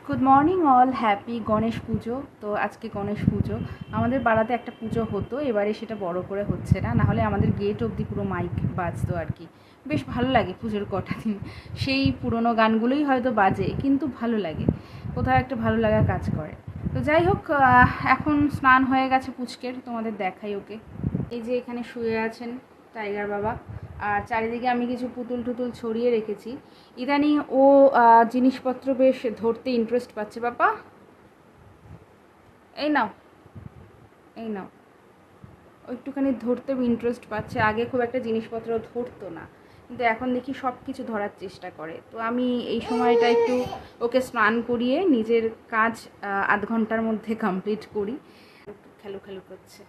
Good morning all, happy Ganesh পুজো। তো আজকে গণেশ পুজো আমাদের পাড়াতে একটা পুজো হতো, এবারে সেটা বড় করে হচ্ছে না, নাহলে আমাদের গেট অবধি পুরো মাইক বাজতো আর কি। বেশ ভালো লাগে পুজোর কটা দিন, সেই পুরনো গানগুলোই হয়তো বাজে, কিন্তু ভালো লাগে, কোথাও একটা ভালো লাগা কাজ করে। তো যাই হোক, এখন স্নান হয়ে গেছে পুচকের, তোমাদের দেখাই ওকে। এই যে এখানে শুয়ে আছেন টাইগার বাবা, আর চারিদিকে আমি কিছু পুতুল টুতুল ছড়িয়ে রেখেছি। ইদানিং ও জিনিসপত্র বেশ ধরতে ইন্টারেস্ট পাচ্ছে। বাবা এই নাও, এই নাও। ও একটুখানি ধরতে ইন্টারেস্ট পাচ্ছে, আগে খুব একটা জিনিসপত্র ধরতো না, কিন্তু এখন দেখি সব কিছু ধরার চেষ্টা করে। তো আমি এই সময়টা একটু ওকে স্নান করিয়ে নিজের কাজ আধ ঘন্টার মধ্যে কমপ্লিট করি। একটু খেলো খেলো করছে।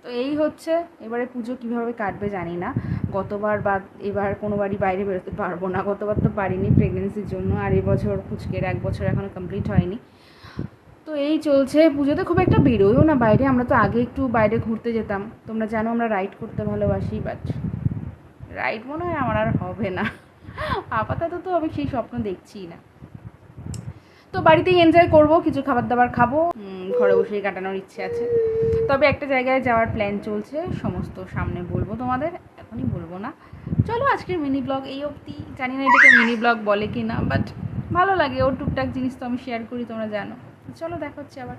তো এই হচ্ছে, এবারে পুজো কীভাবে কাটবে জানি না। গতবার বা এবার কোনো বাড়ি বাইরে বেরোতে পারবো না, গতবার তো পারিনি প্রেগনেন্সির জন্য, আর এবছর পুচকের 1 বছর এখনও কমপ্লিট হয়নি। তো এই চলছে, পুজোতে খুব একটা বেরোয়ও না বাইরে। আমরা তো আগে একটু বাইরে ঘুরতে যেতাম, তোমরা জানো আমরা রাইড করতে ভালোবাসি, বাট রাইড মনে হয় আমার আর হবে না। আপাতত তো আমি সেই স্বপ্ন দেখছিই না। তো বাড়িতেই এনজয় করব, কিছু খাবার দাবার খাবো, ঘরে বসেই কাটানোর ইচ্ছে আছে। তবে একটা জায়গায় যাওয়ার প্ল্যান চলছে, সমস্ত সামনে বলবো তোমাদের, এখনই বলবো না। চলো আজকের মিনি ব্লগ এই অবধি। জানি না এটাকে মিনি ব্লগ বলে কি না, বাট ভালো লাগে, ওর টুকটাক জিনিস তো আমি শেয়ার করি, তোমরা জানো। চলো দেখা হচ্ছে আবার।